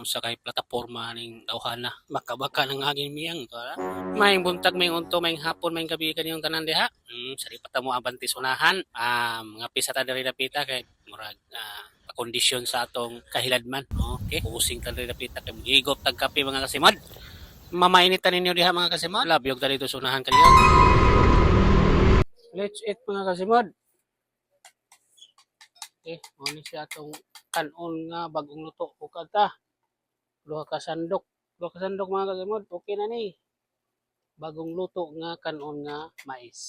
Unsa kay plataporma ning tawhana makabaka ng aging miyang to may buntag may unto may hapon may gabi kaniyong tanan diha sari pa ta mo abantis unahan mga pisa ta diri dapita kay murag kondisyon sa atong kahiladman okay using ta diri dapita kay higop tag kape mga kasimad mamainitan ninyo diha mga kasimad labyog ta dito sa unahan kaniyo let's eat mga kasimad okay mo ni siya atong kanon nga bagong luto o kata duha ka sandok mga kasimod okay na ni bagong luto nga kanon nga mais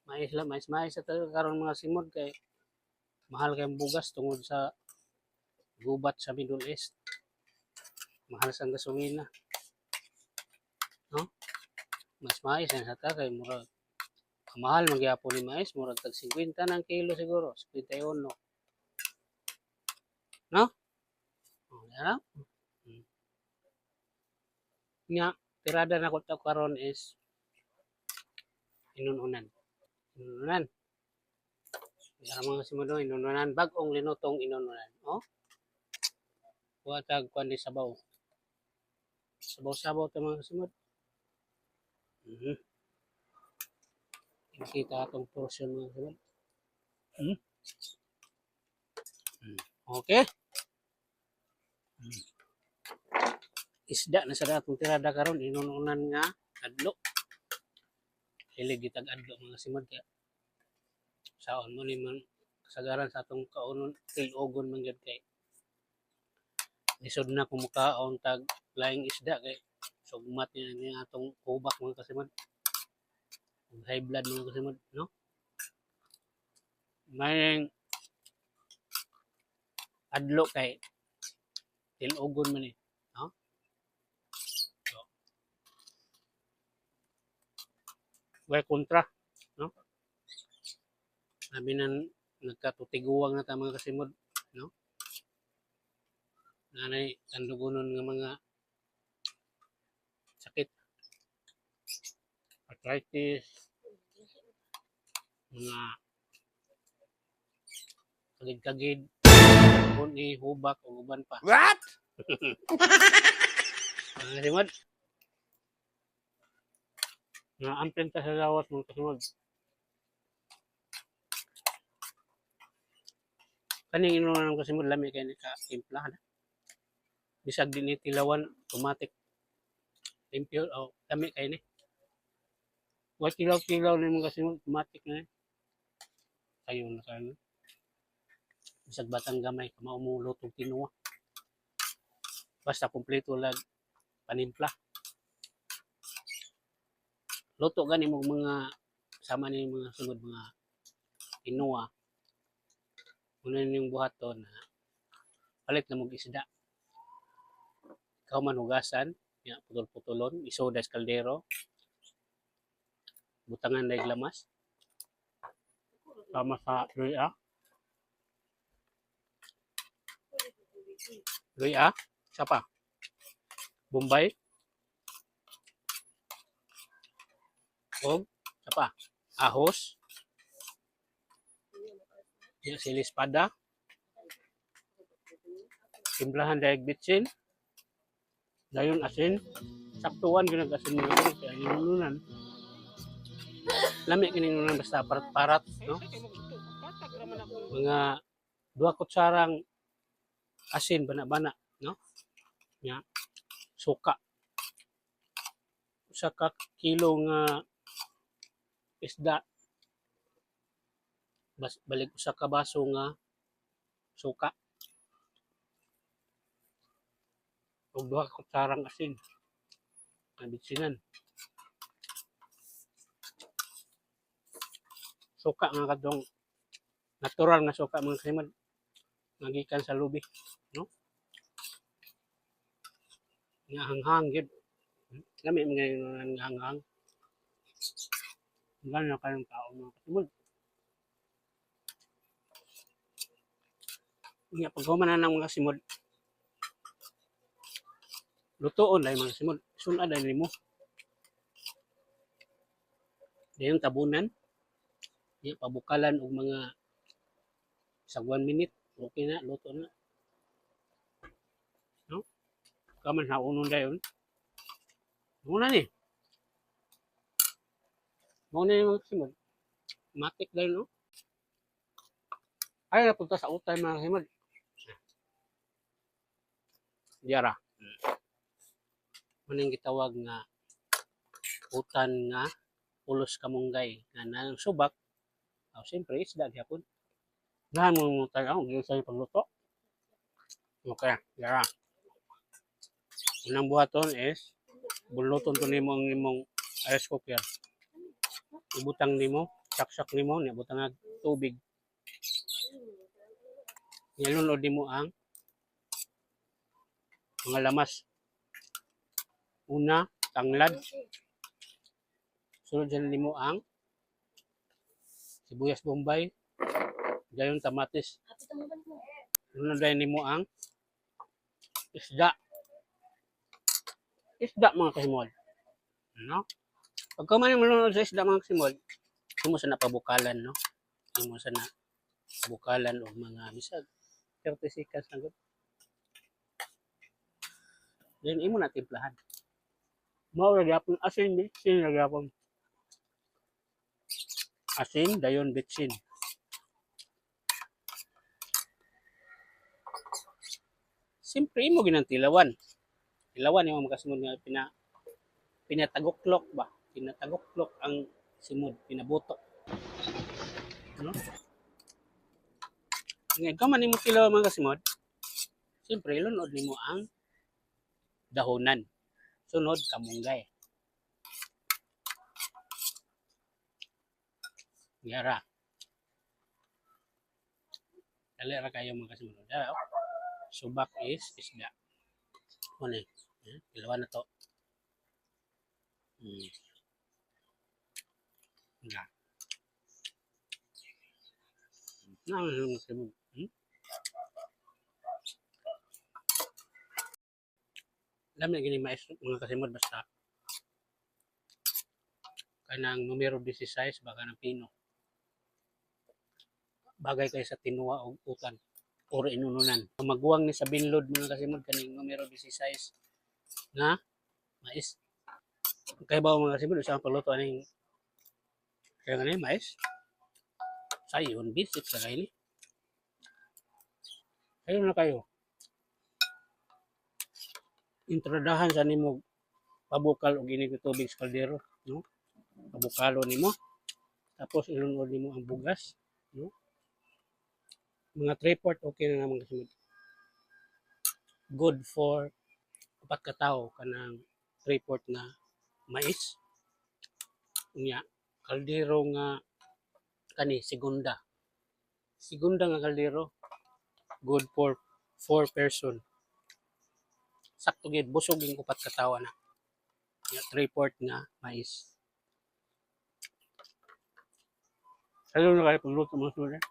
sa karon mga simod kay mahal kay bugas tungod sa gubat sa Middle East mahal sa gasolina no mas mais sa ta kay murag mahal magyapon ni mais murag tag 50 ng kilo siguro 51 no Ano? Nga, tirada na ko to karon is inununan. Ang mga simudo inununan bagong linutong inununan. Oh. Kuwatag kuan di sabaw. Sabaw-sabaw to mga simud. Kita atong portion mga simud. Okay. Isda na sa atong tirada karon inununan nga adlo. Hilig gitag adlo mga simod kaya saon mo ni man kasagaran sa atong kaunon tilogon man gid kay isod na kumukaon tag laing isda kay sugmat ni atong kubak mga kasimod high blood mga kasimod no may adlo kay tilogon man ni no so, way kontra no sabi na nagkatutiguwang na ta mga kasimod no nanay tandugonon nga mga sakit arthritis mga kagid-kagid ni hubak o uban pa what mga kasimod nga amping ta sa lawas mga kasimod kaning inunan ng kasimod lami kay ka timpla na bisag din tilawan automatic limpyo o lami kay ni wa tilaw ni mga kasimod automatic na kayo na kayo bisag batang gamay maumulo tong tinuwa basta kompleto lag panimpla luto gani mo mga sama ni mga sunod mga tinuwa una yung buhaton na palit na mong isda ikaw man hugasan ya putol-putulon isoda sa kaldero butangan daig lamas sama sa luya sapa Bombay og sapa ahos ya silis pada timplahan daig bitsin dayon asin saktuan gyud asin mo kay inunan lami kini inunan basta parat-parat no mga 2 kutsarang asin bana-bana no nya suka usa ka kilo nga isda balik usa ka baso nga suka ug 2 kutsarang asin nga bitsinan suka nga kadtong natural nga suka mga kasimad nagikan sa lubi no nga hanghang gid lami mga hanghang ganyan kayong tao mga kasimad nga paghuman na ng mga simod lutoon dahil mga simod sunad dahil mo dahil tabunan pabukalan og mga sa 1 minute okay na luto na Kaman sa unong dayon. Muna ni. Muna ni mga kasimod. Matik dayon, no? Ay, napunta sa utay mga kasimod. Diyara. Maning gitawag nga utan nga ulos kamunggay. Nga nang subak. Siyempre, isda gyapon. Nahan mo tayo, hindi sa pagluto. Okay, diyara. Unang buhaton is buluton to nimo ang imong rice cooker. Ibutang nimo, saksak nimo, ibutang nga tubig. Nilunod nimo ang mga lamas. Una, tanglad. Sunod dyan nimo ang sibuyas bombay. Dayon tamatis. Sunod dyan nimo ang isda. Isda mga kasimod. No? Pagka man yung manunod sa isda mga kasimod, hindi mo sa napabukalan, no? Hindi mo sa napabukalan o mga bisag. 30 seconds na good. Then, imo na timplahan. Mao lagi apon asin, bitsin lagi apon. Asin, dayon bitsin. Siyempre, imo ginantilawan. Tilawan yung mga kasimod nga pinatagoklok ba? Pinatagoklok ang simod, pinabutok. Ano? Ngayon, kaman nimo tilawan mga kasimod, siyempre, lunod nimo ang dahonan. Sunod, kamunggay. Yara. Dali ra kayo mga kasimod. Subak is isda. Ano eh? Tilawan na to. Nga. Alam na gini mais mga kasimod basta kanang numero 16 baka ng pino. Bagay kay sa tinuwa o utan or inununan. Maguwang ni sa binlod mga kasimod kaning numero 16 nga mais. Kaya ba mga kasimod sa pagluto aning kaya nga mais? Sayon, bisip sa kayo ni. Kayo na kayo. Intradahan sa nimo pabukal og inig tubig sa kaldero, no? Pabukalo nimo. Tapos ilunod nimo ang bugas, no? Mga 3/4 okay na naman kasimod. Good for 4 ka tawo kanang 3/4 na mais. Nya kaldero nga kani segunda. Segunda nga kaldero good for 4 person. Sakto gid busog yung 4 ka tawo na. Nya 3/4 nga mais. Ano na kayo pagluto mga sunod?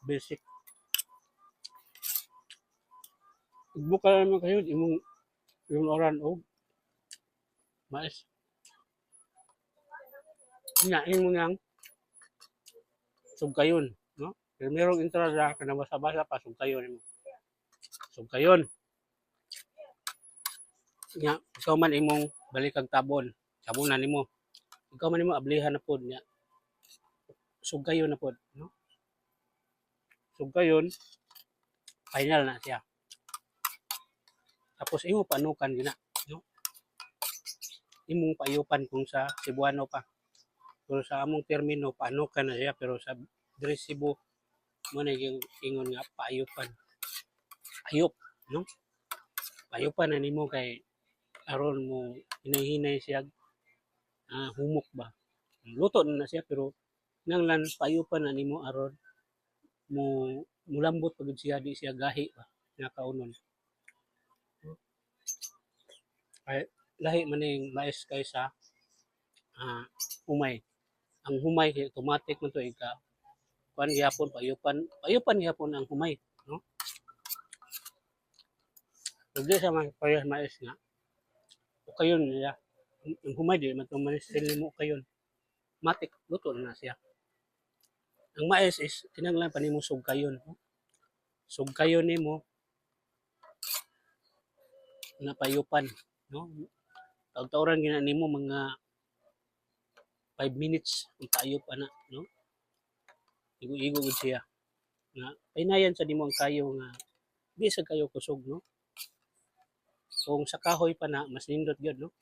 Basic. Bukal naman kayo yung oran o mais. Hinain mo niyang sugkayon, no? Pero merong entrada ka na basa-basa pa, sugkayon mo. Sugkayon. Nya, ikaw man imong balik ang tabon. Tabonan nimo. Ikaw man imo ablihan na pod nya. Sugkayon na pod, no? Sugkayon, final na siya. Tapos imo panukan gina, no? Imong paayupan kung sa Cebuano pa. Pero sa among termino, panukan na siya. Pero sa Cebu, mo na yung ingon nga paayupan. Ayop, no? Paayupan na nimo kay aron mo hinay-hinay siya humok ba. Luto na siya pero nanglan paayupan na nimo aron mo mulambot pagud siya di siya gahi ba nga kaunon. Ay lahi man ning mais kaysa humay. Ang humay kay automatic man to ika kuan gyapon paayupan gyapon ang humay, no? Pwede sa parehas mais nga o kayon niya ang humay di man to manisil mo kayon matik luto na siya. Ang mais is tinanglan pa nimo sugkayon, no? Sugkayon nimo napayupan, no? Taon-taoran gina nimo mga 5 minutes kung tayo pa na, no? Igo-igo gud siya. Nga painayan sa nimo ang kayo nga di sa kayo kusog, no? Kung sa kahoy pa na mas nindot gyud, no?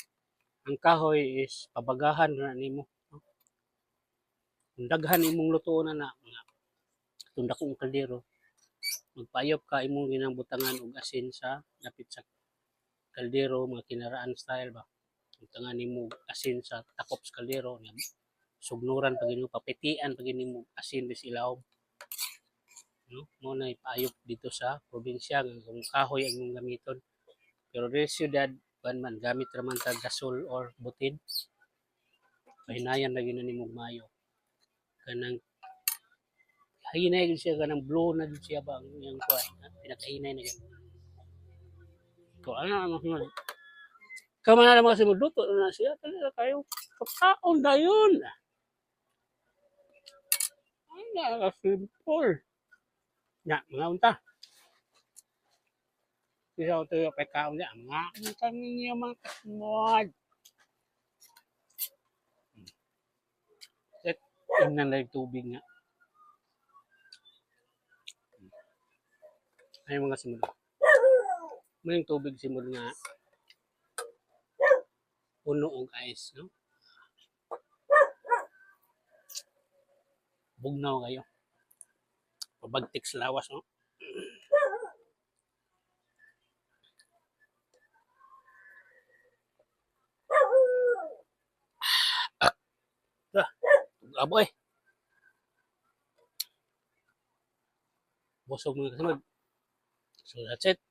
Ang kahoy is pabagahan na nimo, no? Kung daghan imong lutuon na nga kung dakong kaldero, magpayop ka imong ginambutangan og asin sa dapit sa kaldero, mga kinaraan style ba. Butangan nimo asin sa takop sa kaldero, sugnuran pag nimo papitian pag nimo asin bis ilawom, no? Mo na ipayop dito sa probinsya nga kung kahoy ang imong gamiton. Pero diri sa syudad man gamit ra man ta gasol or butin. Pahinayan lagi na nimo mayo. Kanang hinay gyud siya kanang blow na gyud siya ba ang iyang kuan, pinakahinay na gyud. So ano ang mga kama na mga simuluto na siya talaga kayo kapsaon dayon. Ay na simple. Ya, mga unta. Isa ito yung pagkaon niya. Mga unta ninyo mga kasmod. Set, tingnan na yung tubig nga. Ay mga simul. May tubig simul nga puno og ice, no? Bugnaw kayo. Pabagtik sa lawas, no? Aboy. Busog mga kasimod. So that's it.